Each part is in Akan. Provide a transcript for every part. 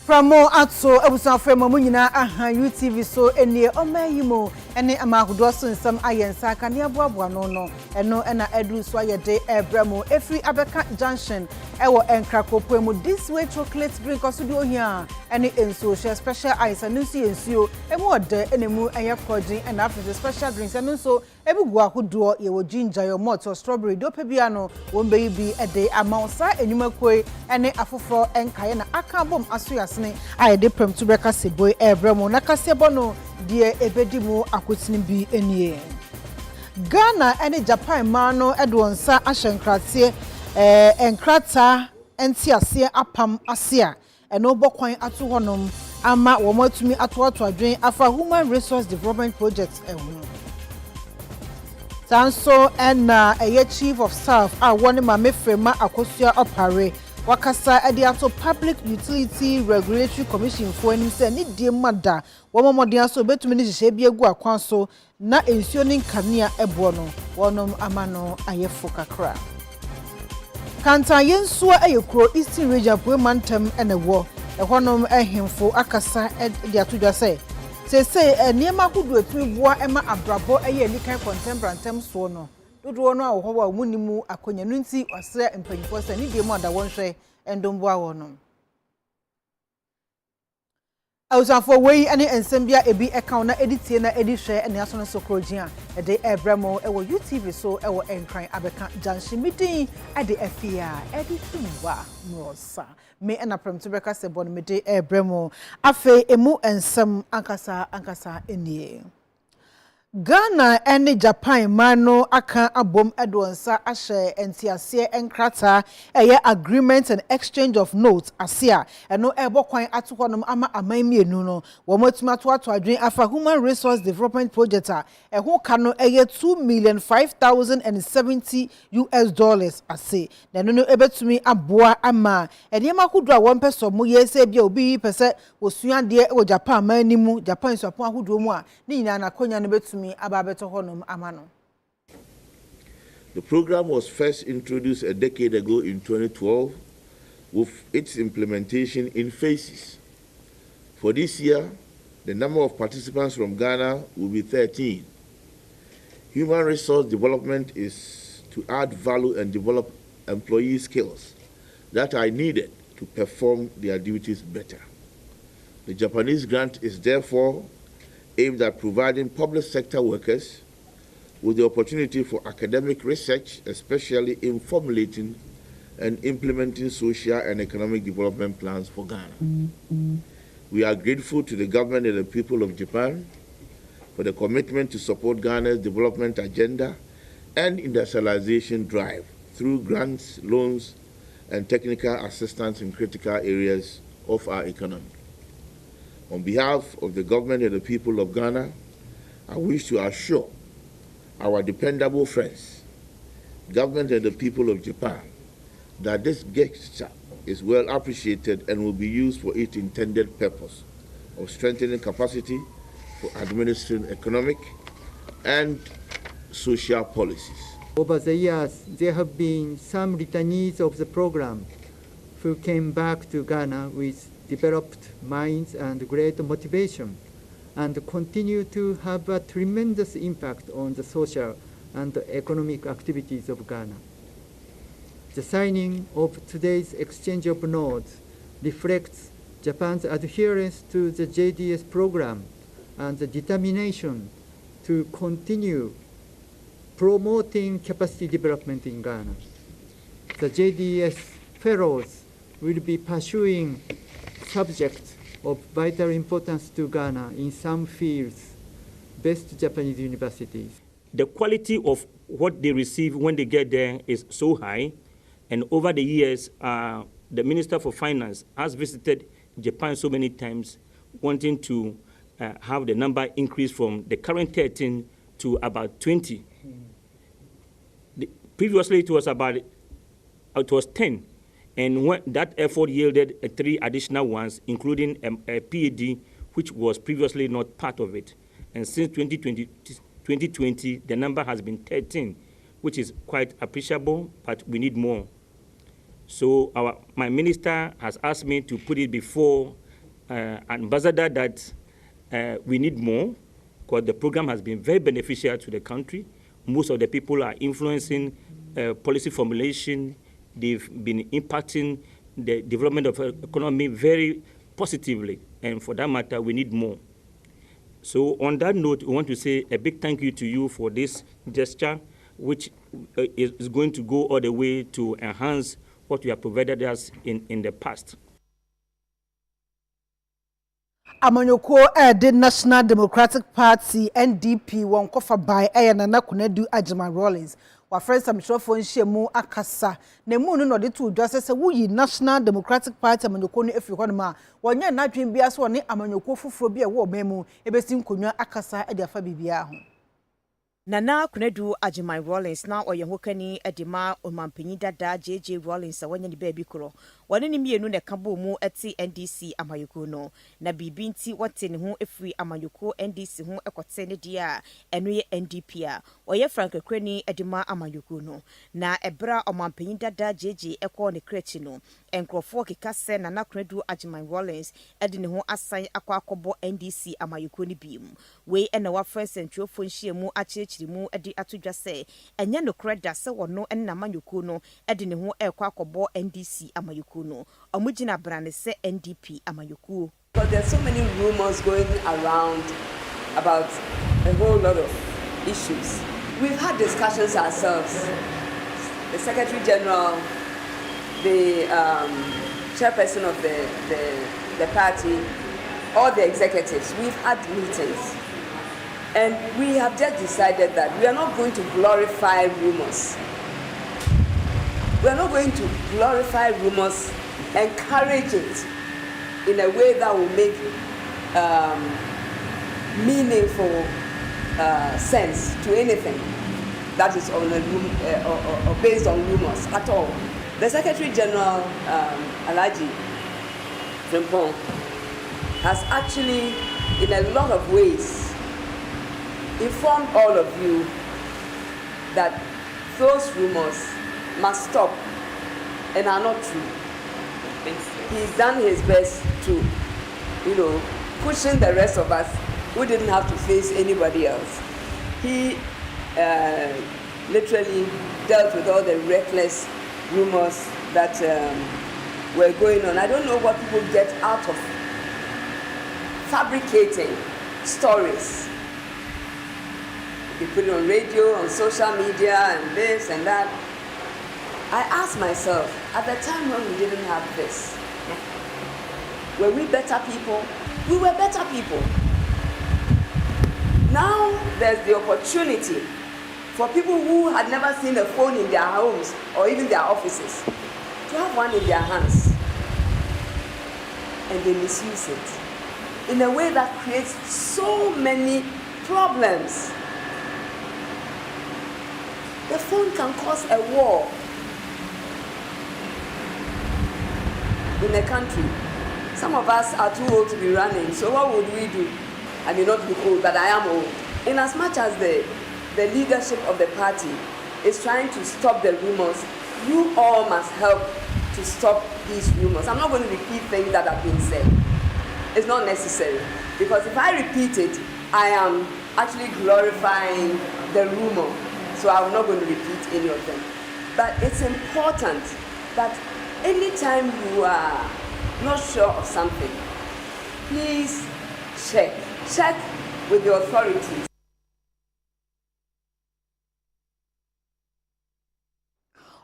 Pramo atso ebusan frema munyina aha UTV so enie omayimo ene amahudo so nsam ayensa ka ne aboaboa no eno na edu so ayede ebramo efri abeka junction ewo enkrakopo mu this way chocolate drink osudi ohia ene enso share special ice anu si ensuo emu ode enemu eye kodin and after special drinks enu so ebugu ahodo ye wo ginger yo malt strawberry do pebia no won be bi ede amansa enyumakoi ene afoforo enkaye na aka bom aso ayede prem to breka seboy ebremo na kasebo no de ebedimu akotini bi enie Ghana ene Japan mano edwonsa ahyenkrate enkrata entiase apam asia eno bokwan ato honom ama womatumi ato adwen afa human resource development project ehunu tanso ena chief of staff a woni ma mefrema akosua opare wakasa ediato public utility regulatory commission for enim se ni die mada womomodin so betumi ni hye bi egu akwan so na ensuo ni kanea ebo no wonom amano ayefo kakra kanta yensuo ayekro eastern region poemantem enewo ehonom ehemfo akasa ediato dwa se niema hudu etumi boa ema abrabo eye nikan contemporary so no dodo no awo ho munimu akonya no nti osre empanyifo se ni die mu ada wonhwe endombo awo no awusafo wei ane ensembia ebi account na editie na edihwe ene aso no sokrojia ede ebramo ewo UTV so ewo enkran abeka junction Midday ade Afia Adutwumwaa Morosa me ena prem to breka se bon Midday ebramo afe emu ensem ankasa enie Ghana ene Japan mano aka abom edwonsa ahye entiase enkrata eye agreement and exchange of notes asia eno ebokwan atokonom ama amanmienu no womotuma to adwen afa human resource development project eho ka no eye $2,005,070 ase neno no ebetumi aboa ama enema kudu a won peso mo yese bia obi pese osuade e Japan manimu Japan suapon ahudu mu a ni nyina na konya no betumi. The program was first introduced a decade ago in 2012 with its implementation in phases. For this year, the number of participants from Ghana will be 13. Human resource development is to add value and develop employee skills that are needed to perform their duties better. The Japanese grant is therefore aimed at providing public sector workers with the opportunity for academic research, especially in formulating and implementing social and economic development plans for Ghana. We are grateful to the government and the people of Japan for the commitment to support Ghana's development agenda and industrialization drive through grants, loans, and technical assistance in critical areas of our economy. On behalf of the government and the people of Ghana, I wish to assure our dependable friends, government and the people of Japan, that this gesture is well appreciated and will be used for its intended purpose of strengthening capacity for administering economic and social policies. Over the years, there have been some returnees of the program who came back to Ghana with developed minds and great motivation, and continue to have a tremendous impact on the social and economic activities of Ghana. The signing of today's exchange of notes reflects Japan's adherence to the JDS program and the determination to continue promoting capacity development in Ghana. The JDS fellows will be pursuing subjects of vital importance to Ghana in some fields, best Japanese universities. The quality of what they receive when they get there is so high, and over the years, the Minister for Finance has visited Japan so many times, wanting to have the number increase from the current 13 to about 20. Previously, it was 10. And when that effort yielded 3 additional ones, including a PhD, which was previously not part of it. And since 2020, the number has been 13, which is quite appreciable, but we need more. So my minister has asked me to put it before ambassador that we need more, because the program has been very beneficial to the country. Most of the people are influencing policy formulation. They've been impacting the development of the economy very positively. And for that matter, we need more. So on that note, we want to say a big thank you to you for this gesture, which is going to go all the way to enhance what you have provided us in the past. Amanyoko the National Democratic Party NDP won kofa by Nana Kunedu Ajima Rawlings. Wa friends am shofo nhemu akasa na mu no de to dwase se wo yi National Democratic Party amanyoko no efi hɔ ma wonye na dwen bia so ne amanyoko fufuro bia wo memu ebesi nkonwa akasa de afa bibia ho. Nana Kunedu Ajimai Rawlings na oyehokani edima omampanyi dada JJ Rawlings awanya ni baby kro wone ni mienu ne kabo mu eti NDC amayoko no na bibi nti wote ne ho efiri amayoko NDC ho ekote ne dia eno ye NDP a oye Frank Kreni edima amayoko no na ebra omampanyi dada JJ ekọ ne krechi no enkrofo kekase Nana Kunedu Ajimai Rawlings edi ne ho asan akọ NDC amayoko ni biem we ena wa friend central fonhie mu ache mu edi atudwa se enye no kreda se wono enna manyuku no edi ne ho ekwa akobo NDC amayuku no omugina brane se NDP amayuku. But there's so many rumors going around about a whole lot of issues. We've had discussions ourselves, the Secretary General, the chairperson of the party, all the executives. We've had meetings. And we have just decided that we are not going to glorify rumors. We are not going to glorify rumors, encourage it in a way that will make meaningful sense to anything that is on a or based on rumors at all. The Secretary General, Alhaji Frimpong, has actually, in a lot of ways, informed all of you that those rumors must stop and are not true. He's done his best to, cushion the rest of us who didn't have to face anybody else. He literally dealt with all the reckless rumors that were going on. I don't know what people get out of fabricating stories. You put it on radio, on social media, and this and that. I asked myself, at the time when we didn't have this, were we better people? We were better people. Now there's the opportunity for people who had never seen a phone in their homes or even their offices to have one in their hands. And they misuse it in a way that creates so many problems. The phone can cause a war in a country. Some of us are too old to be running, so what would we do? I may not be old, but I am old. In as much as the leadership of the party is trying to stop the rumors, you all must help to stop these rumors. I'm not going to repeat things that have been said. It's not necessary, because if I repeat it, I am actually glorifying the rumor. So I'm not going to repeat any of them. But it's important that anytime you are not sure of something, please check. Check with the authorities.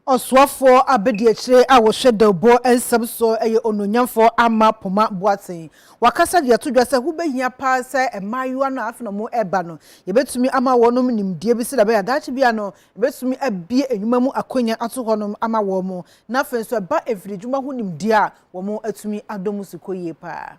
Oswafo abediechire a wo hwedabo ensem so eye ononyamfo ama poma boaten wakasa de atodwa se hubehia pa se emayiwa no afena mo eba no yebetumi ama wonom nimdie bi se da be adachi bia no yebetumi abie enwuma mu akonya ato honom ama wo mo na afenso eba efridwuma ho nimdie a wo mo atumi adomu sikoyie pa.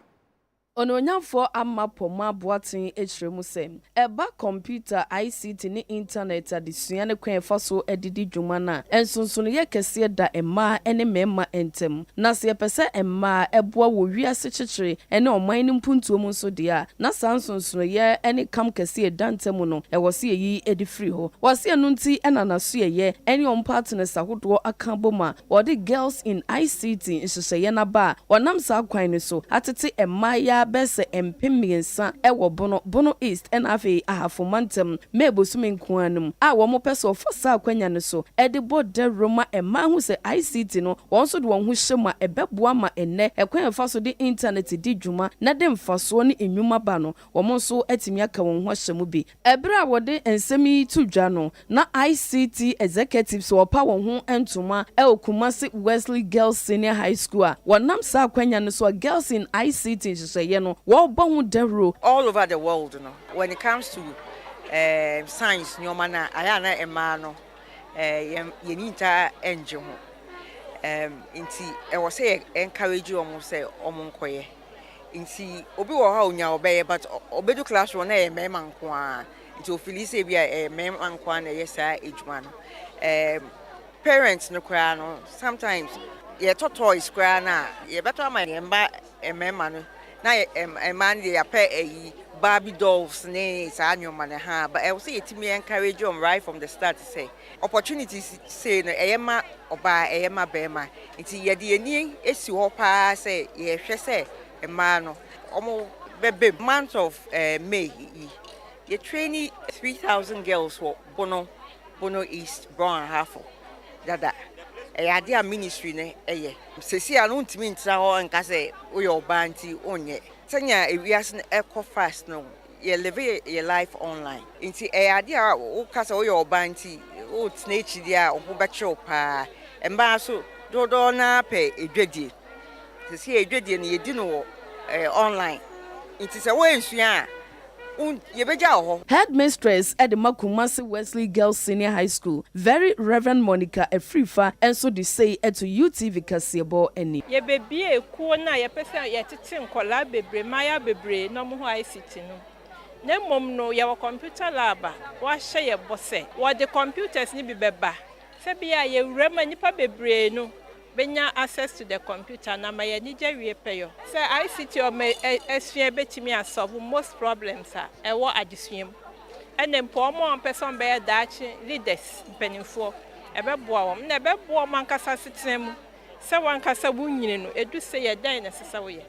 Ononyafo ama poma boatin echiremu sem. Eba computer ICT ni internet adesua ne kwen fa so edidi dwuma na. Ensonsono ye kese da emma ene mema entem. Na se pese emma eboa wo wiase chichire ene oman ni mpuntuo mu so dia. Na sansonsono ye ene kam kese dantem no. Ewo se yi edi free ho. Wase enu nti ena na so ye ene on partners ahodo akaboma. Wodi girls in ICT nhyehyeye na ba. Wonam sa kwan ni so atete emma ya bese empemiensa ewo bono east and Afia ahafomantem mebosumi nkoanum a wo mo pese ofasa akwanya ne so edibo de roma ema hu se ICT no won so de won hu hyema ebeboa ma enne ekwan fa so de internet di dwuma na de mfaso ne enwuma ba no wo mo so atimi aka won ho hyemu bi ebra wo de ensemi tudwa no na ICT executives wo pa won ho entuma Kumasi Wesley Girls Senior High School a wonam sa akwanya ne so girls in ICT all over the world, you know, when it comes to science, nyomana ayana emano yenita enjo inti I was say encourage you almost say omonkoye inti obi wo ha onya obeye but obedu classroom na e mema nko inti ofilise bia e mema nko na yesa ejuma no parents no kra no sometimes ye to toys kra na ye beto ama ye mba mema no na man they pay Barbie dolls ne sanyoma na ha but I will say it me encourage you right from the start to say opportunities say no eyema oba eyema bema nti ye de ani esi ho pa say ye hwe say ema no omo bebe month of May ye training 3,000 girls for Bono East Brown half dada a ministry ne sesi anu ntimi ntra ho nka say we oba nti onye senya ewias ne eco fast no ye live your life online nti a o kasa we oba nti o tnechi dia o beche pa emba so dodo na pe edwedie sesi edwedie ne yedi no online nti se we nsua Headmistress at the Kumasi Wesley Girls Senior High School, Very Reverend Monica Efrifa, and so they say at UTV Kasiabo any. Ye baby a corner, ye person ye teaching collab bebre, Maya bebre, no more ICT no. Ne mom no your computer lab, what share your bosse, what the computers ni be beba. Sebia ye rema nipa bebre no. Benya access to the computer na my Nigeria payo. Say ICT or me esfie betimi solve most problems e wo adesua. And then poor more person be dachi leaders penifo e be boa wom na be boa man kasa sitem se wan kasa bunyini no edu se ye dan na sesa wo ye.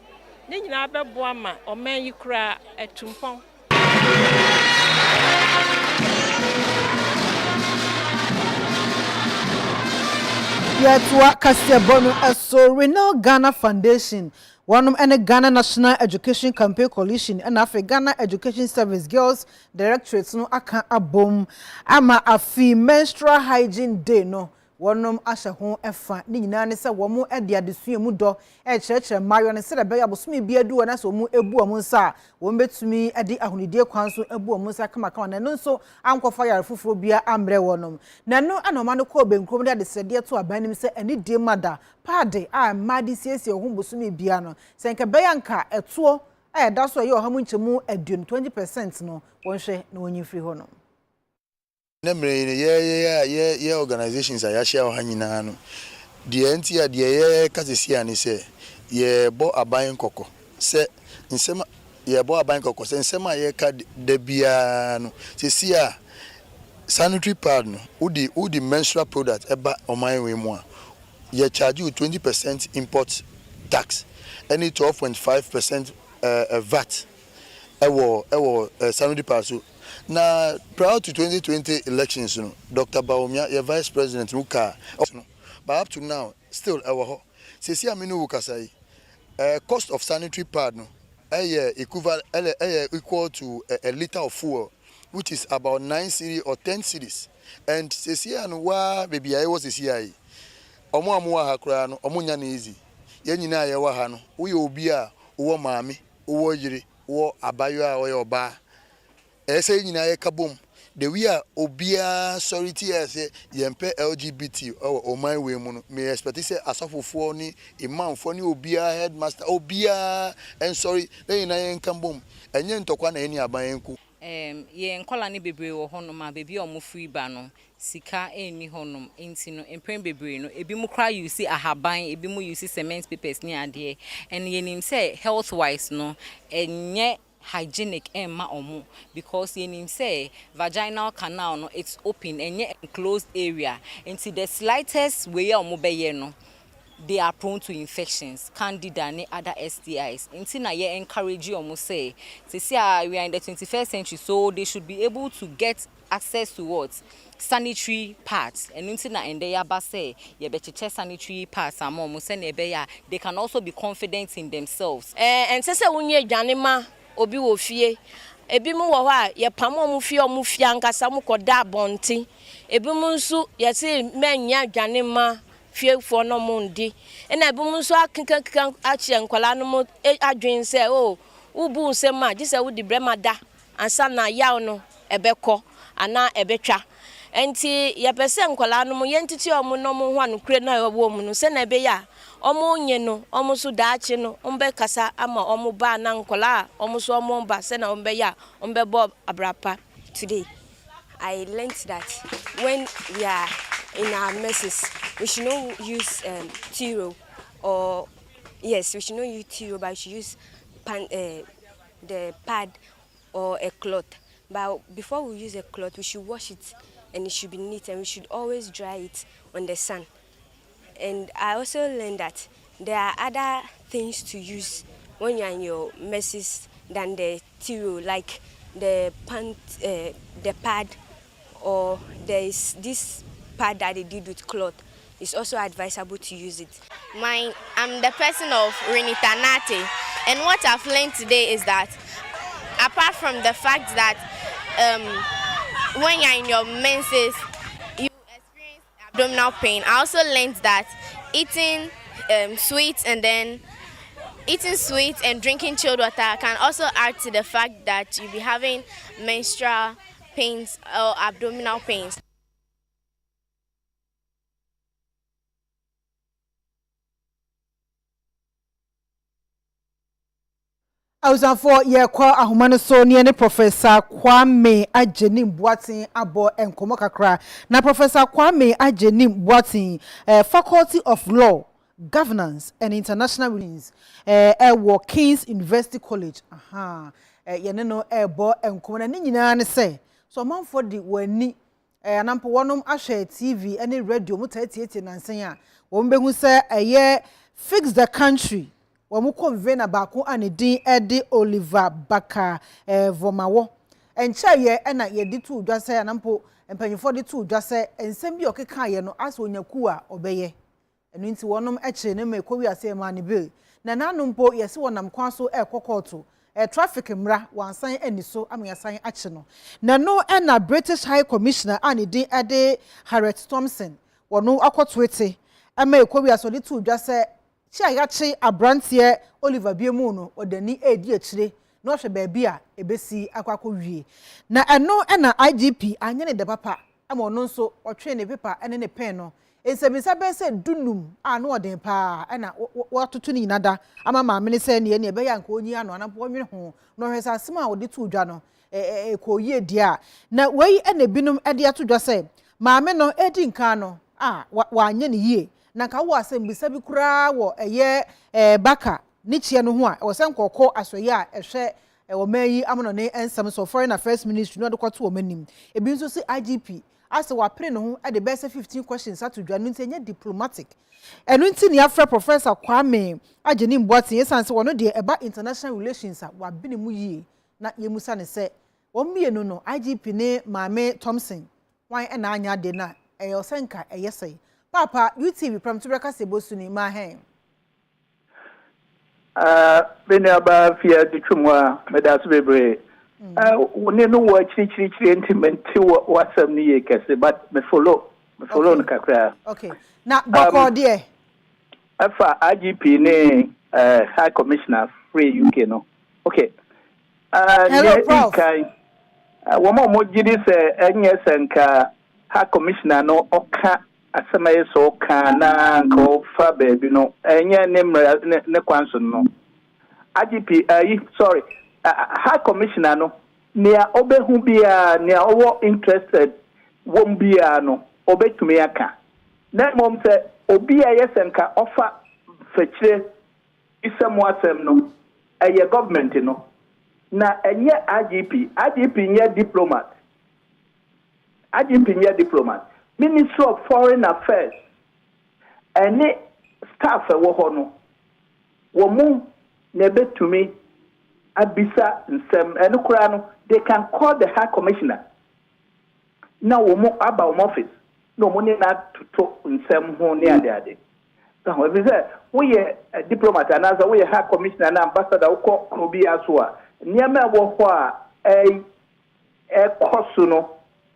Ne nyina be boa ma o man yi kura etumpon. Yetwa Kasiabonu so Renal Ghana Foundation one and Ghana National Education Campaign Coalition and Afia Ghana Education Service Girls Directorate no aka abom ama afi menstrual hygiene day no wonom ahye ho efa ni nyina ne se wo mu ede adesua mu do kyerkyere mayo ne se de be abosome bia du na so mu ebu omu nsa wo betumi ede ahonidie kwan so ebu omu nsa kama kama na no nso ankofa yare foforo bia amre wonom na no anoma no ko benkrom de sede to abanim se eni die mada pade a madi siesie ho bosome bia no se nke be yanka eto da so ye ohamu nchemu adun 20% no wonhwe na wonyi free ho no ye organizations a yashia ho nyina no de antia de ye kasesia ni se ye bo aban kokko se nsema ye bo aban kokko se nsema ye ka de bia no se sia sanitary pad no udi menstrual product eba oman we mu a ye charge you 20% import tax any 12.5% VAT ewo sanitary pad so na prior to 2020 elections no Dr. Baumia your vice president Muka but up to now still our sesi aminu ukasai cost of sanitary pad no equal to a liter of fuel which is about 9 cedis or 10 cedis and sesi anu wa baby I was sesi ai omo amu ha kra no omo nya na easy ye nyina ye wa ha no wo ye obi a wo maame wo yire wo abayo a wo ye oba ese nyina ye kabom the we are obia sorry tia say yempe LGBT or my way mu me expect say asofofo ni imam fo ni obia headmaster obia and sorry then na yen kambom enye ntokwa na eni aban enku ye nkola ni bebre wo hono ma bebi omo free ba no sika eni honom enti no empren bebre no ebi mu kra use ahaban ebi mu use cement papers ni ade and ye nim say health wise no enye hygienic emma omo because ye nim say vaginal canal no it's open enye enclosed area enti the slightest way omo be ye no they are prone to infections, candida and other STIs. Until na ye encourage you almost say we are in the 21st century, so they should be able to get access to what sanitary pads. And until na ende ya ba say ye be check sanitary pads am almost say they can also be confident in themselves. And say unye janima obi wo fie. Ebi mu wo ha ye pam omu fie ankasa mu koda bonti. Ebi mu nso ye say menya janima fie for no mundi ena bum so akenkan achi enkwala no mo adwen se o ubu se ma gise wo di brema da ansa na yaw no ebekọ ana ebetwa enti ye pese enkwala no mo yentiti omo no mo ho anukre na wo mu no se na ebe ya omo nye no omo so daachi no ombe kasa ama omo ba na nkwala omo so omo ba se na ombe ya ombe bob abrapa. Today I learned that when we are in our messes, we should not use tiro or yes, we should not use tiro, but we should use the pad or a cloth. But before we use a cloth, we should wash it and it should be neat, and we should always dry it on the sun. And I also learned that there are other things to use when you're in your messes than the tiro, like the pad, or there is this pad that they did with cloth. It's also advisable to use it. I'm the person of Renita Nate, and what I've learned today is that apart from the fact that when you're in your menses, you experience abdominal pain, I also learned that eating sweets and drinking chilled water can also add to the fact that you'll be having menstrual pains or abdominal pains. Awusanfo ye kwa ahomane so ne Professor Kwame Ajenim Boatin abo enkomo kakra na Professor Kwame Ajenim Boatin Faculty of Law, Governance and International Relations King's University College ye no ebo enkomo na nyina ne say so manfo di wani anampo wonom ahwe TV ene radio mutatieti nansen a wo mbehu say fix the country Wamu convener bako anedin Eddie Oliver Baka Vomawo. Encha ye ena ye di tu dwase anampo empanyifo di tu dwase ensem bi okeka ye no aso nyaku a obeye. Enu nti wonom eche ne me kowi ase ma ne bill. Na nanompo ye se wonam kwan so ekokoto. Traffic mra wansan eniso amayasan ache no. Na no ena British High Commissioner anedin Eddie Harriet Thompson. Wono akotwete. Ama ekowi aso di tu dwase Chiayachi abrantie Oliver Biemu no odani edi akire no hwe baabi a ebesi akwakọ wie na eno na IGP anye ne de papa ama ono nso otwe ne paper ene ne pen no ensebisa be se dunum a no oden pa na watoto ni nada ama maame ne se ne be ya nka onyi ano anapọ nwere ho no hwesa asem a odi tu dwa no ko yie dia na wei ene binum ede ato dwa se maame no edi nka no wa anye ne yie na ka wo asembisa bi kura wo baka ni chie no ho a wo senkoko asoye a ehwe wo mayi amono ne ensem so foreign affairs ministry no de kwato wo manim ebi nso si IGP ase wa pre no ho de best 15 questions atodwa no ntenye diplomatic enu nti ni afra Professor Kwame Ajenim Boatin yesanse wono de eba international relations a wa bini mu yie na yemusa ne se wo mienu no IGP ne Maame Thompson wan na anya de na osenka eyesei Papa, UTV from Turaka Sebosuni, my hand. Benaba Afia Adutwumwaa, Medas Bebre. We know what chiri intimate to what some near Cassie, but me follow no kakra. Okay. Now, Boko dear. Afa IGP ne High Commissioner Free UK no. Okay. Hello, Prof. Woman Mojidi say, and yes, and her commissioner no oka asemaye so kana ko fa baby no enye ne kwanso no IGP sorry her commissioner no nia obehu bia nia owo interested wom bia no obetumi aka na mom se obi ayesenka offer fechire isemu asem no eye government no na enye IGP nye diplomat Ministry of Foreign Affairs any staff wo ho no wo mu na betumi abisa nsem eno kura no they can call the High Commissioner na wo mu aba wo office no mo ni na toto nsem ho ne ade so we say we a diplomat and as we High Commissioner na ambassador wo obi aso a niam wo ho a kosu no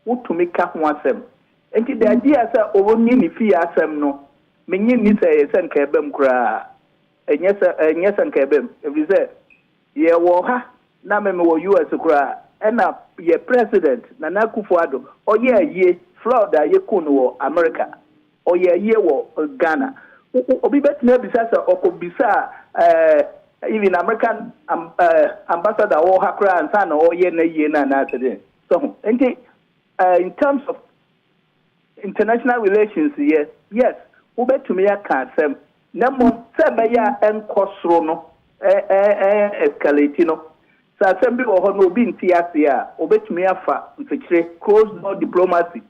utumi ka ho asem enti the idea say owoni ni fi asem no menyi ni say sen ka ebem kura enye sen ka ebem every say ye wo ha na me wo US kura na ye president Nana Akufo-Addo oye aye Florida ye kun wo America oye aye wo Ghana obi betina bisa say okobisa even American ambassador wo ha kura ansa na oye na ye na today so enti in terms of international relations, yes, ubetumi ya kasem. Nemo sebeya enkosro no, escalate no. Sa sembi ohono obi ntiasi ya, ubetumi ya fa mfechire closed door diplomacy.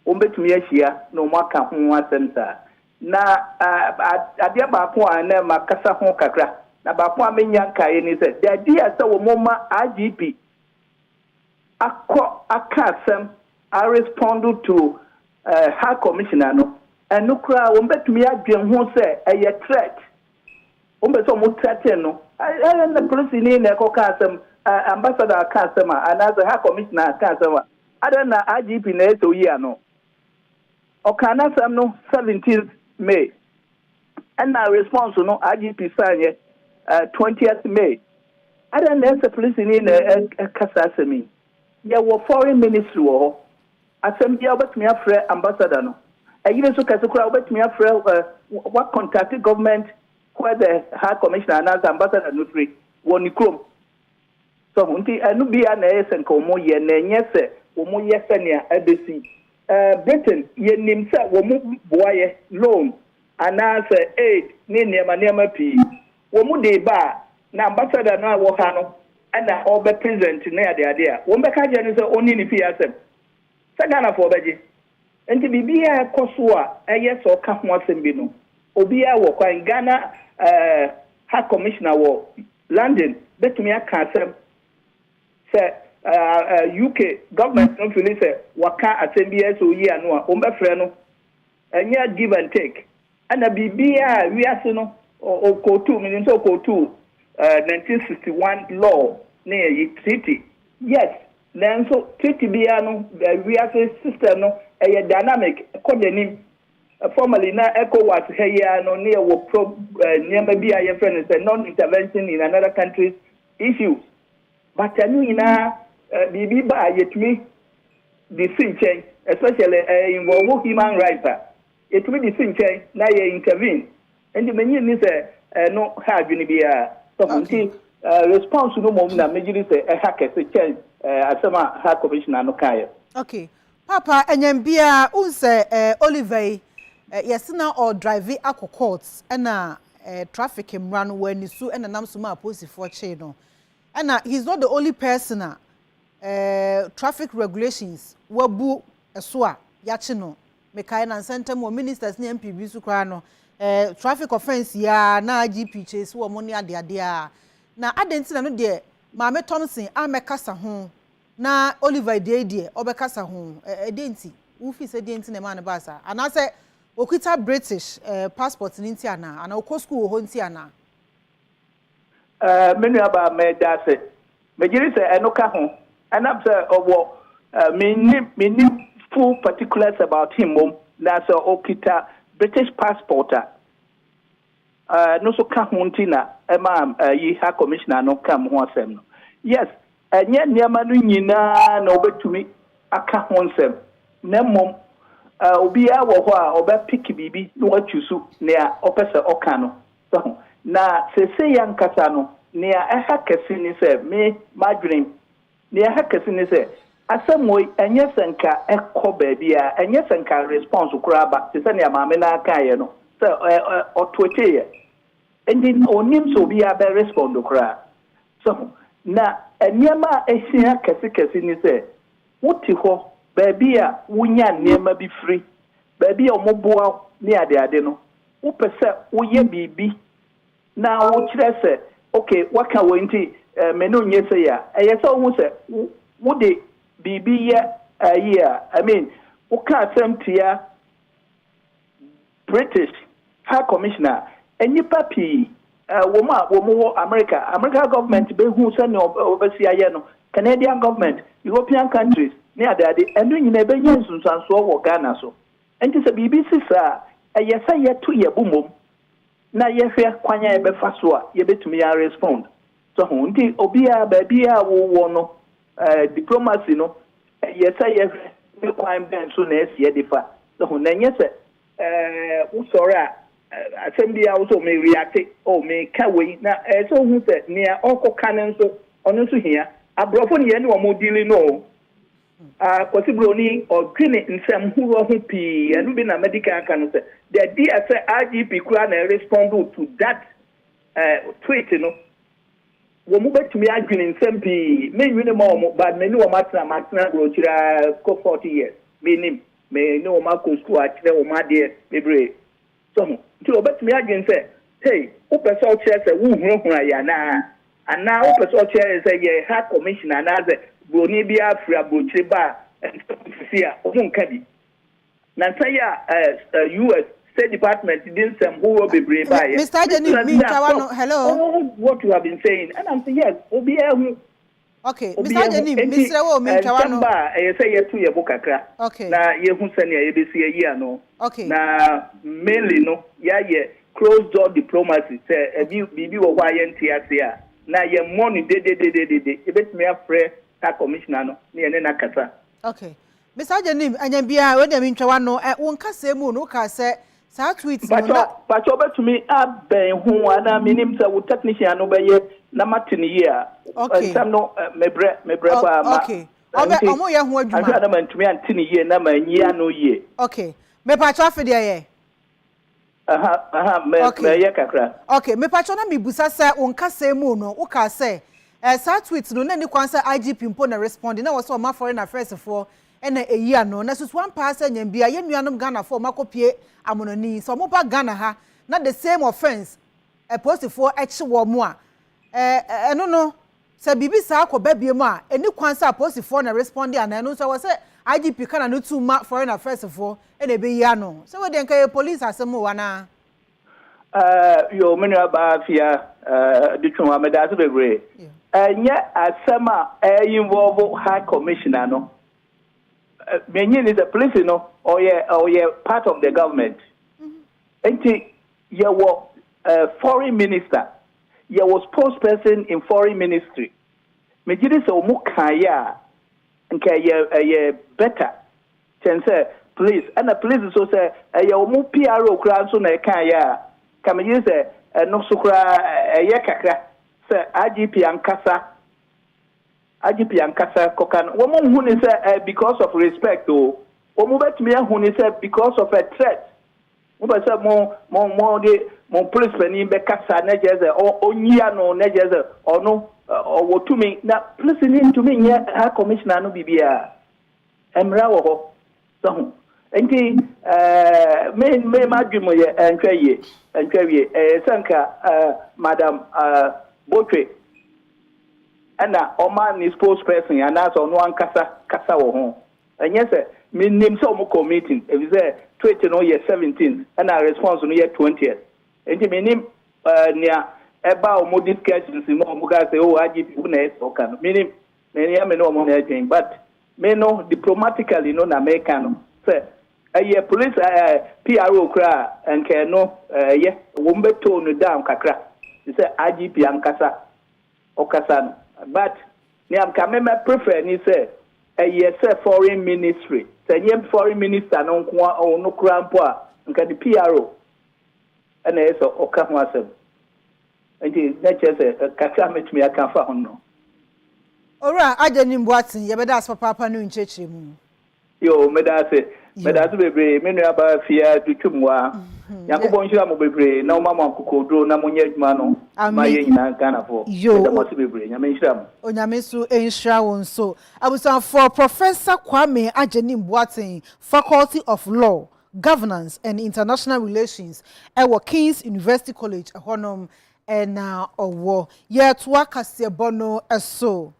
Ubetumi ya shia no mwaka huwa semsa. Na adia bapo ane makasa hon kakra. Na bapo amenyanka yeni se. The idea sa womoma IGP akasem. I responded to High Commissioner no and no cry betumi adwen ho say a threat so mo threat no the police ni na ko kasem ambassador kasema and as a High Commissioner kasema ada na IGP na eto yi ano o kana sam no 17th May and na response no IGP sanye 20th May ada na the police ni na kasasemi ya wo foreign ministry wo Assembly obetumi afre ambassador no even so kasukura obetumi afre what contacted government where the High Commissioner and as ambassador no free woni krom so unti anu bia na esen ko mo ye na nyese wo mo yese ne abesi Britain ye nim se wo mo boaye loan ana se aid ne nema pi wo mo de ba na ambassador na wo ha no ana obe present na ade a wo mbeka je ne se oni ni fi asem Sagana for Beji. And to be a Kosua, a yes or Kahuasembino. Obia wo kwa Ghana High Commissioner wo London, bet me a castle. Say UK government don't really say Waka assembly so year no freno. And yeah give and take. And a BBA we are no or Kotu, meaning so Kotu 1961 law near treaty. Yes. Then so treaty biano we have a system no a dynamic economy formally na ECOWAS here no near wo near maybe a friend is a non-intervention in another country's issues. But ina bibi ba yetumi the change, especially involve human rights. It will be the na ye intervene. And the many is no have ni bia so response no mom na majority say a hacker say change asema High Commissioner no kaya. Okay. Papa enyambia unse Oliver yesina or drive akọ courts na traffic mran when su na nam so ma police for che no. And he's not the only person traffic regulations wabu so a ya che no. Mekai na center mo ministers ni MPB su kra no traffic offense ya na GP chase wo mo ni ade a na adentina no de Mame Thompson amekasa ho na Oliver de obekasa ho edenti ufi se denti na ma na basa ana se okita British passport ni nti ana okọ school ho nti ana menu aba me dase mejiri se enoka ho ana se owo me full particulars about him na se okita British passport no so ka ho nti na ema yi High Commissioner no kam ho asem no yes enye nneɛma no nyinaa na obetumi aka ho nsɛm na mmom obi a wɔ hɔ a ɔbɛpiki bibi na watwusu nea ɔpɛ sɛ ɔka no so na sese ya nkasa no nea ɛha kɛse ni sɛ me madwene nea ɛha kɛse ni sɛ asɛmoi enye senka ɛkɔ baabi a enye senka response kura ba te sɛ nea maame na aka yɛ no sɛ ɔtɔte yɛ endi onim so obi a bɛ respond kura so na nneɛma ehia kɛse ni sɛ wote hɔ baabi a wonya nneɛma bi free baabi a ɔmoboa ne ade no wopɛ sɛ woyɛ biribi na wokyerɛ sɛ okay waka wɔ nti me no nyɛ sɛ ya ɛyɛ sɛ wo sɛ wode biribi yɛ ayi I mean woka asɛm tia British High Commissioner enipa pii wɔ America government behu sɛ ne obesi ayɛ no Canadian government European countries ne ade enu nyina be nya nsunsanso wɔ Ghana so enti sɛ bibi sisa ɛyɛ sɛ yɛto yɛ bomom na yɛhwɛ kwanya yɛbɛfa so a yɛbɛtumi ya respond so ho nti obi a baabi a wo no diplomacy no ɛyɛ sɛ yɛhwɛ kwan bɛn so na ɛsi yɛde fa so ho na nyɛ sɛ wo sɔre a asɛm bi a wo so me react me ka wei na so hu sɛ nea ɔkɔka ne nso ɔno nso hia abrɔfo ne yɛ ne wɔn dili no possible ni odwene nsɛm huro ho pii anu bi na medical aka no sɛ the idea sɛ IGP kura na respond to that tweet no wo mu betumi adwene nsɛm pii me nwene ma wo but me ni wo matena bro kira ko 40 years me ni wo ma ko school a kire wo ma de bebre so nti wo betumi adwene sɛ hey wo pɛ sɛ o kyerɛ sɛ wo hurahura ya na ana wo pɛ sɛ o kyerɛ sɛ ye High Commissioner na sɛ broni bi afra brochire ba sisi a omo nka bi na nsan ya US State Department din sem who bebre ba ye Mr. Ajani mi tawano hello what you have been saying and I'm saying yes obi ehu okay Mr. Ajani Mr. wo mi tawano ba say yetu ye bokakra okay na yehu sane ye besi ayi ano okay na mainly no ya ye closed door diplomacy say bibi wo hwa ye ntiase a na ye money de ebetumi afre commissioner no ne ene na kasa okay Mr. Janim anyabia we dem ntwa no won kasa mu no ka se sa tweet no na pacho betumi aben ho ana minim se wo technician no beye na matini ye a sam no mebre ba ma okay omo ye ho adwuma asa na mantumi antini ye na manyi ano ye okay me pacho afede ye me ye kakra okay me pacho na mebusa se won kasa mu no wo ka se sa tweet no na ni kwan se IGP mpo na respond na was ma foreign affairs for na eyi ano na susu one pass nyambia ye nuanom Ghana for makopie amononi so mo ba Ghana ha na the same offense post for eche wo mo a eno no se bibi sa akoba bie mu a eni kwan se post for na respond ana no so was IGP kana no tuma foreign affairs for na be yi ano so we den ka police asemo wana yo menua ba Afia Adutwumwaa medase bebre enye asema involve High Commissioner no meaning is the police no or yeah part of the government enti ye wo foreign minister ye was spokesperson in foreign ministry me gidi so mu kan ya nke ye better can say police and the police so say ye mu PRO kra so na kan ya ka me gidi say no so kra ye kakra say IGP ankasa kokan womo hu ni say because of respect o womo betumi hu ni say because of a threat wo be say mo police pani be kasa na jeze onyia no na jeze ono wotumi na police ni ntumi nye High Commissioner no bibia emra wo ho so enti me madwimo ye entwaye sanka madam Botwe ana oma ni spokesperson ana so no ankasa kasa wo ho enye se me nim so mo committee e say tweet no ye 17th ana response no ye 20th enti me nim nia eba o mo discussions no mo ga say o IGP na e so kan me nim me ya me no mo na agent but me no diplomatically no na America no say ye police PRO kra enke no ye wo mbeto no down kakra say IGP ankasa okasa no but ni am ka me prefer ni say yes foreign ministry say nyem foreign minister no nko a no kura mpo a nka di PRO ana eso oka ho asem nti na chese kakra metumi aka fa ho no ora ajani mboatin ye beda asopapa no nchechire mu yo medase bebre menu aba Afia Adutwumwaa yakobon hira mo bebre na o mama kokodro na monye adwuma no ma ye nyina Ghana fo medase bebre nyame hira mo onyame so enhira won so abusan for Professor Kwame Ajani Mboatin, Faculty of Law, Governance and International Relations at King's University College ahonom na owo ye to akase bono eso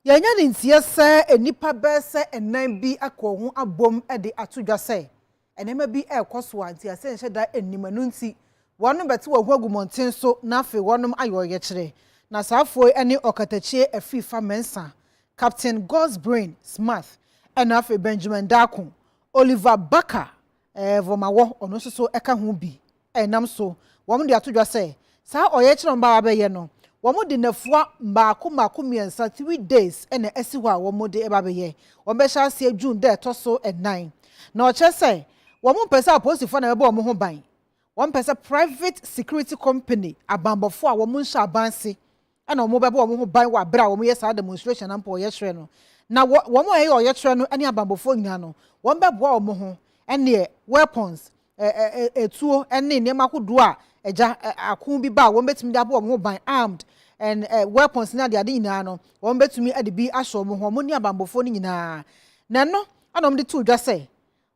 yanya ntia se enipa be se enan bi akọ ho abom de atodwa se enema bi ekoso anti ase nhe da enimanu nti wono bete wo agumonten so na afi wonom ayoye kire na saafo ene okatachie afifa mensa Captain Gosbrain Smith and afi Benjamin Dakun Oliver Baka vomawo ono so eka ho bi enam so wom de atodwa se sa oye kire mba abeye no womo de nafua mbaako miensa 3 days ene esi hwa womo de ebabeye wombe sha se June de toso 9 na o chese womo pesa apostifo na ebe womo ho ban wom pesa private security company abambofo a womo nsha abanse ena womo bebe womo ho ban wa bra womo yesa demonstration na mpo ye hwere no na womo ye oye hwere no ene abambofo nyina no wombe boa womo ho ene weapons etuo ene nema kodo a eja akun bi ba won betimi da bo mo ban armed and weapons na de nyina no won betumi ade bi ahso mo ho mo ni abambofo ni nyina na no anom de tu dwa se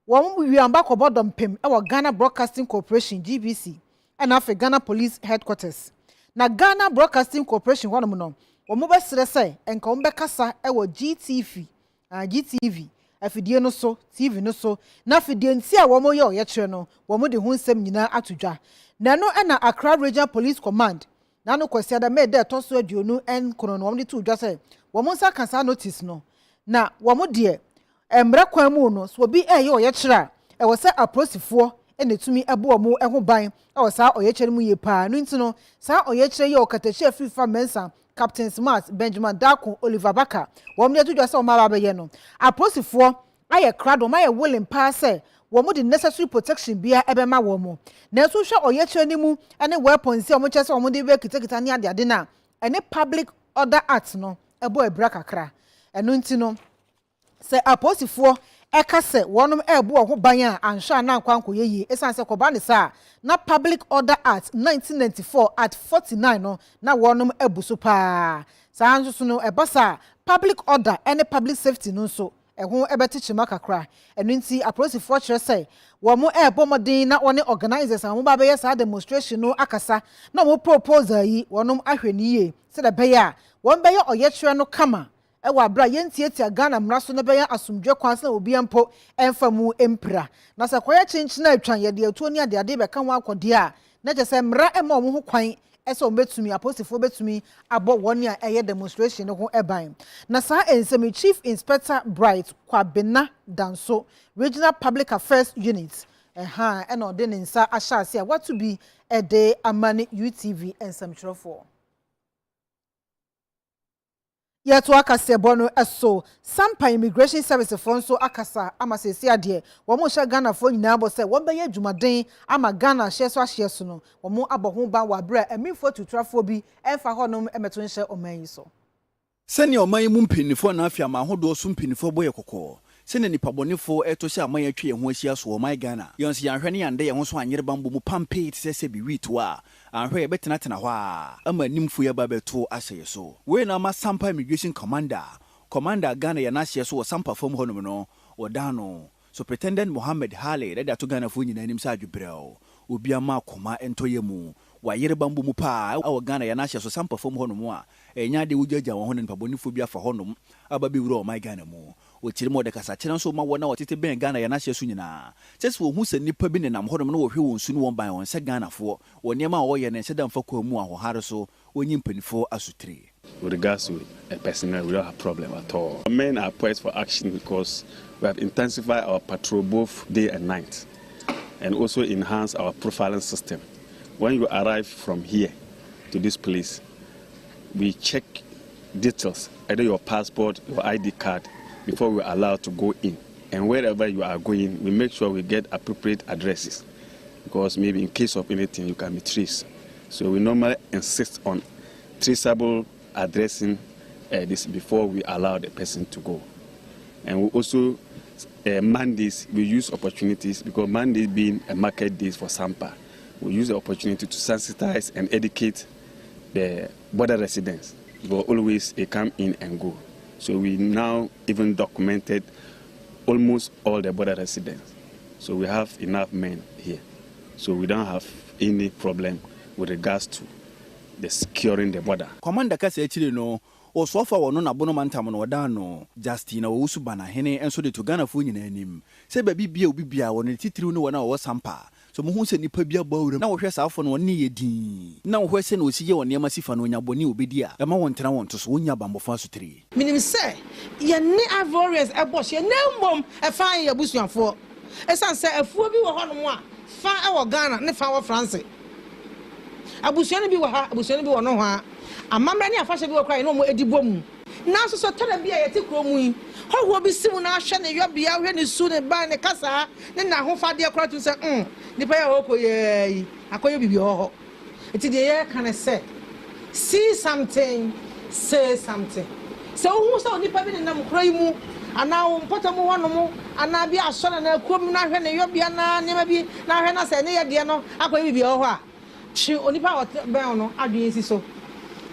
won wi amba kobodom pem e wo Ghana Broadcasting Corporation GBC and afi Ghana Police Headquarters na Ghana Broadcasting Corporation wonom no won mo besere se enka won bekasa e wo GTV afidie no so TV no so na afidie nti a womo ye oye kire no womo de ho nsem nyina atodwa na no na Accra Regional Police Command na no kwesi ada Midday toso aduonu en kono no womo de tu dwa se womo nsa kansa notice no na womo de emra kwan mu no so bi ye oye kire e wo se aprosifo enetumi ebo womo ho ban e wo sa oye kire mu ye pa no nti no sa oye kire ye okatachi afifa mensa Captain Smart, Benjamin Dakun, Oliver Baka. Womo de tu dwa se o ma ba be ye no aprosifo aye krado ma ye willing pa se womo the necessary protection bia ebema womo na so hwe oye kire ni mu ene weapons womo chese womo de be kitakita ni ade na ene Public Order Act no ebo ebra kakra eno nti no se aposifo eka se wonom ebo ho ban a anhwa na nkwanko yeyi esan se koba ne sa na Public Order Act 1994 at 49 no na wonom ebuso pa sa anso so no ebasa public order ene public safety no so ehun ebeti chima kakra enu nti aprosifo kire say wo mo modin na one organizers am ba be yes demonstration no akasa na mo proposal yi wonom ahweniye se da be ya won be ye oye kire no kama e wa bra ye ntietia Ghana mraso na be ya asumdwe kwanse obi empo emfa mu empra na se koye chinchina atwan ye de atuo ni ade be kan wa akode a na je se mra ema omo ho kwan eso betumi apostifo betumi abo woni a eye demonstration ho eban na sa ensemi Chief Inspector Bright Kwabena Danso Regional Public Affairs Unit eno de nsa ahase a what to be a day amani UTV ensamchirofo yeto akase bono eso sampa immigration service fonso akasa amasesi ade wo mo hye Ghana fo nyina bo se wo be ye dwumaden ama Ghana hye so no wo mo aboho ba wa bra emifo tutrafo bi emfa honom emeto nhye oman yi so sene oman yi mu mpinifo na Afia ma hodo so mpinifo boye kokko sene nipabonefo eto hye aman atwe ye ho ahia so oman Ghana yonse yanhwene yande ye ho so anyere bambo mu pampe se bi witu a anhwe ye betena tena ho a ama nimfo ye ba beto aseye so we na ma sampa immigration commander Ghana ya na hye so sampa fom honom no odano Superintendent Mohammed Hale da to Ghana fo nyina nim sa adwebrɛw obi ama koma entoye mu wayere bambo mu pa awo Ghana ya na hye so sampa fom honom a enya de wugyaja won hono nipabonefo bi afa honom aba bi wuro oman Ghana mu ochiri mo de kasa kire nso ma wona wotete ben Ghana ya na hye so nyina sese wo hu se nipa bi ne nam honom no wo hwe won su no won ban won se Ghana fo woniema wo ye ne se da mfa kwa mu ahohare so onyi mpanifo asutri. With regards to a personnel, we don't have a problem at all. Our men are poised for action because we have intensified our patrol both day and night and also enhanced our profiling system. When you arrive from here to this place, we check details, either your passport, your ID card, before we're allowed to go in. And wherever you are going, we make sure we get appropriate addresses, because maybe in case of anything, you can be traced. So we normally insist on traceable addressing this before we allow the person to go. And we also, Mondays, we use opportunities, because Monday being a market day for Sampa, we use the opportunity to sensitize and educate the border residents, but always they come in and go. So we now even documented almost all the border residents. So we have enough men here. So we don't have any problem with regards to the securing the border. Commander Kasa actually no o so fa wono na bono mantam no wada no Justina wo su bana hene enso de to Ghana fo nyina anim. Se ba bibia obibia wono titiriw no wona wo Sampa. So mo hu se nipa bia bawura na wo hwe saafo no ne ye din. Na wo hwe se na osi ye wona ma sifa no nya boni obedi a. E ma won tena won to so wonya bambofo so tiri. Minim se ye ne avorious e boss ye na mbom e fa ye busuafo. Esan se afuo bi wo ho no mo a fa e wo Ghana ne fa wo France. Abusuane bi wo ha, abusuane bi wo no ho a. Amamra ne afahye bi wo kra no mo edibo mu. Na so so tara bi a ye te kro mu yi. Ho bi simu na ahwe ne yobia hwe ne su ne ban ne kasa ne na ho fa de kra tu se nipa ya okoye yi akoye bibi ho. Iti de ye kan say see something, say something. So who so nipa bi ne nam kra yi mu ana wo mpota mu hono mu ana bi asona na kuom na hwe ne yobia na nema bi na hwe na se ne ye de no akoye bibi ho a. Chi onipa wo ben no adwen si so.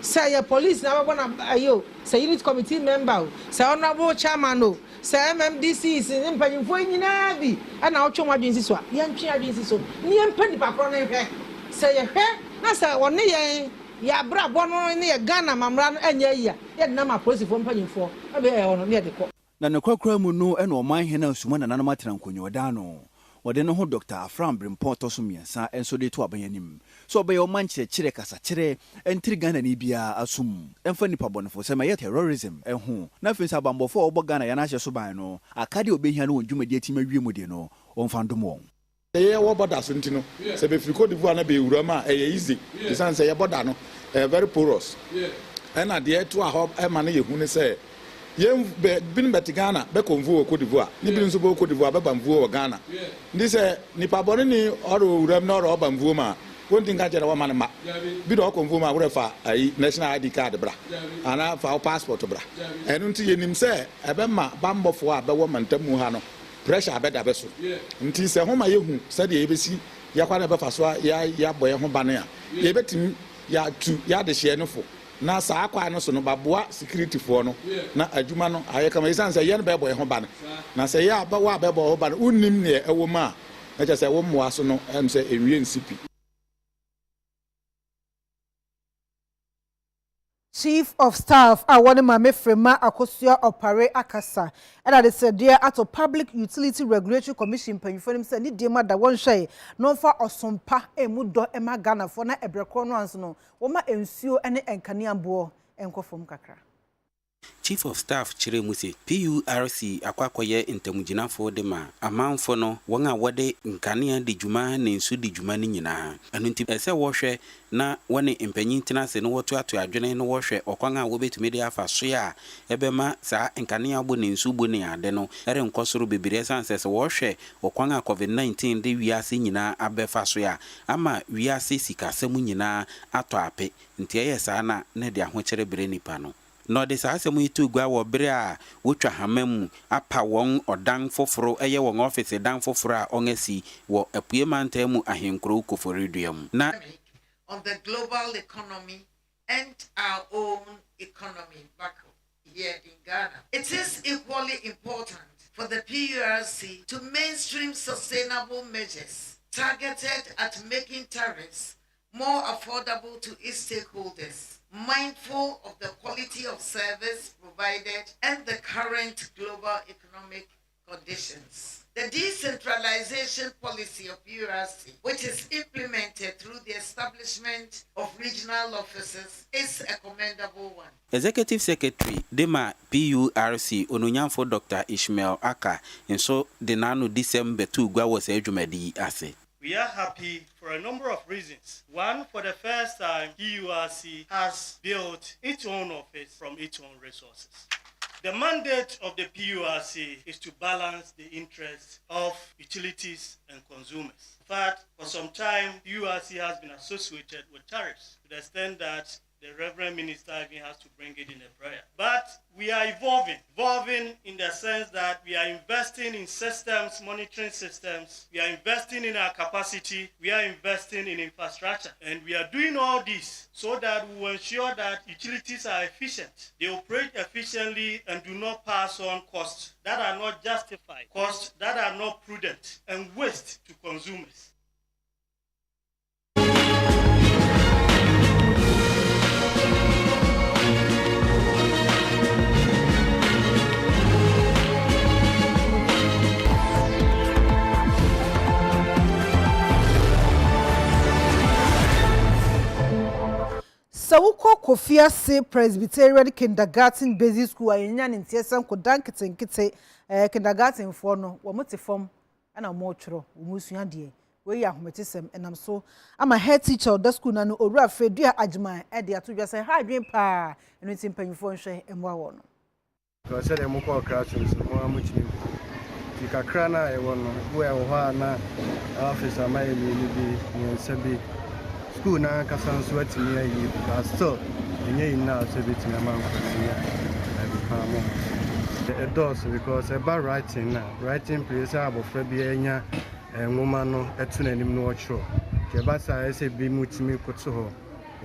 Say your police na ba na ayo say unit committee member say honorable chairman no say MMDC is in mpanyimfo nyina bi ana otwo adwen si so a ye ntwe adwen si so ni ye mpani papro na hwe say ye hwe na say won ye ya bra bo no ne ye Ghana mamra no anya yi a ye na ma police fo mpanyimfo abe e ono ne de ko na ne kwakra mu no e na oman he na suma na nanom atena nkonyo da no wode no ho Dr. Afram Brimpoto so miensa enso de to abanyanim so obe yo manche kire kasa kire entri Ghana ni bia asum emfa nipa bonfo se ma ye terrorism ehu na fensa bambofo obo Ghana ya na hye so ban no akade obehia no wondwumadi atima wie mu de no onfa ndomo ye wo boda so ntino se be friko divu na be ewura ma e easy the sense ye boda no very porous and na de to a e ma na ye hu ne se yen bin Ghana be konvu Cote d'Ivoire ni bin so bo Cote d'Ivoire be bamvu o Ghana ndi se nipa bone ni oro uram na oro bamvu ma wontin ka jere wa man ma bi do konvu ma wure fa ai national ID card bra ana fa passport bra enu nti yenim se ebe ma bambofo a be wo mantamu ha no pressure be da be so nti se ho ma yehu se de yebesi yakwa na be fa so ya boye ho bane a ye betimi ya tu ya de hye no fo na sa akwa no so no baboa security for no na adwuma no aye kama isan say ye no be boy ho ba na say ya ba wa be boy ho ba no unnim ne ewo ma na che say wo moa so no em say ewie nsipi. Chief of Staff awone mame frema akosua opare akasa and that said there at a Public Utility Regulatory Commission panyifo nim say ni de ma da won hwe no fa osompa emu do ema Ghana fo na ebreko no anso no wo ma ensuo ene enkane ambo enkofom kakra. Chief of Staff Chire Musi PURC akwakoye ntamujinafo de ma amanfo no won a wode nkane de djuma na ensu de djuma ni nyina anu nti ese wo hwe na wone empanyin tenase no woto ato adwene no wo hwe okwan a wo betumi de afa so ya ebema sa nkane abo na ensu bo ne ade no ere nkosoro bebire sanse se wo hwe okwan a COVID-19 de wiase nyina abefa so ya ama wiase sikasem nyina ato ape nti eyesa na de ahokere bere nipa no no de sa asemu itu gwa wo bere a wotwa hamam apa won odan foforo eye won office dan foforo a ongasi wo apue mantamu ahenkro koforiduam na on the global economy and our own economy back here in Ghana. It is equally important for the PURC to mainstream sustainable measures targeted at making tariffs more affordable to its stakeholders, mindful of the quality of service provided and the current global economic conditions. The decentralization policy of PURC, which is implemented through the establishment of regional offices, is a commendable one. Executive Secretary Dema PURC Onunyanfo Dr. Ishmael Aka and so the nano December 2 gwa was ejumadi ase. We are happy for a number of reasons. One, for the first time, PURC has built its own office from its own resources. The mandate of the PURC is to balance the interests of utilities and consumers. In fact, for some time, PURC has been associated with tariffs to the extent that the Reverend Minister even has to bring it in a prayer. But we are evolving in the sense that we are investing in systems, monitoring systems. We are investing in our capacity. We are investing in infrastructure. And we are doing all this so that we will ensure that utilities are efficient. They operate efficiently and do not pass on costs that are not justified, costs that are not prudent, and waste to consumers. Sawuko Kofia se Presbyterian Kindergarten Basic School ayenya ntiesam ko danketenkete kindergarten for no wo mote form ana mo tworo wo musua de we ya hometesem enam so ama head teacher of the school na no owura Fedua Agyeman e de atodwa se ha adwen pa eno timpanyfo nhwe emwa wo no ko se de mo ko classrooms mo amuchimi ti kakra na e wo no wo e wo ha na office amaye ni bi ni sebi school na kasan so atimi ayi because still enye ina so betimi ama nkwasi ya pamo the doors because about writing place abofra bi enya nwoma no etu nanim no ochro ke ba sa ese bi mu timi koto ho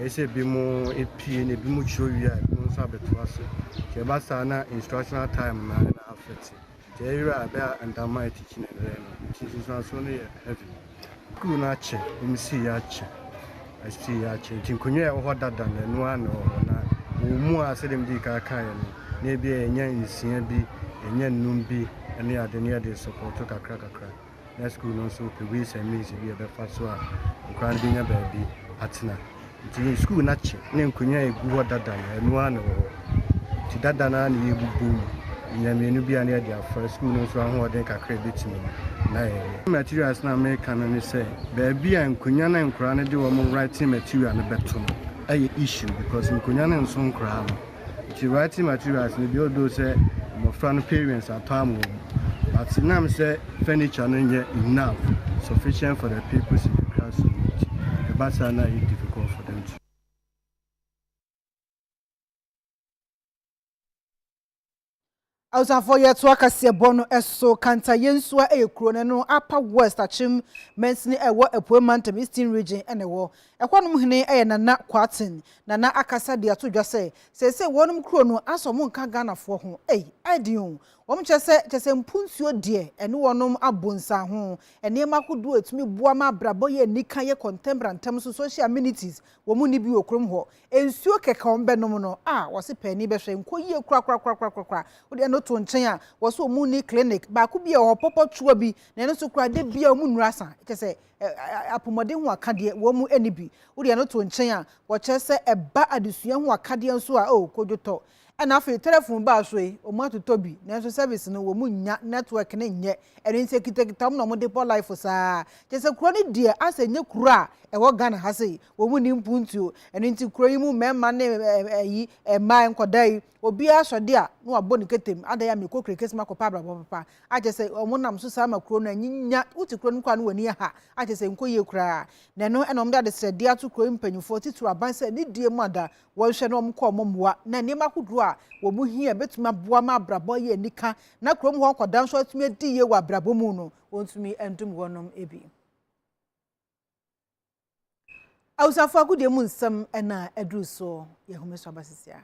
ese bi mu epie ne bi mu chro wi a mu so abeto aso ke ba sa na instructional time na affect ke ira ba andama teaching no teaching so no heavy school na che msi ya che I see ya tinkunye e ho dada na nu ana na mu asedem di ka kan no na bi enya nsia bi enya nnum bi ene ade ne ade support kakra na school no so pe we say me bi e be fa so a nkran bi nya ba bi atena ti school na che ne nkunye e gu ho dada na nu ana ti dada na na yebubu nyamenu bi ane ade afa school no so ho ode kakra bi timi na materials na America no ni say baby an kunya na nkura na de wo writing material na beto no ay issue because nkunya na nso nkura no the writing materials ni bi odo say mo friend parents atam but nam say furniture no nye enough sufficient for the people in the classroom the basa na is difficult for them to Ausan for yet work as a bono eso kanta yensua ekuro no upper west achim mensini ewo appointment to eastern region ene wo ekwanum hene nana kwatin nana akasa de atodwa se wonum kuro no asomo nka Ghana fo ho adion wom chese mpunsuo de ene wonum abonsa ho ene makodu etumi boa ma brabo ye nika ye contemporary tam so social amenities womu ni bi okrom ho ensuo keka ombenom no wose pani behwe nko ye kura ode no to nchen a wose omu ni clinic ba ku bi e ho popo tuo bi na eno so kura de bia omu nurasa chese apomode ho akade womu enibi ode no to nchen a wo chese eba adesua ho akade nso a kodwoto and afi telephone ba so e o ma totobi na so service no wo mu nya network ne nye eri nse kitakitam no mo de po life saa je se kuro ni die asa nye kuro a e wo Ghana ha sei wo mu ni mpuntu eri nti kuro yi mu memma ne yi ma nkodai obi asode a no abo ni ketem adaya me kokre kesma ko pabra papa a je se o mu nam so saa ma kuro na nyinya uti kuro no kwa no wani ha a je se nkoye kura na no enom da de se dia to kuro mpanyufo tituru abanse ni die mu ada wo hwe no mko mommoa na ne makodu a wo mu hia betuma boa ma brabo ye nika na kuro mu ho kodan so atumi di ye wa brabo mu no wontumi endum wonom ebi Ausafo agudie mu nsam na eduru so ye homeso abasisia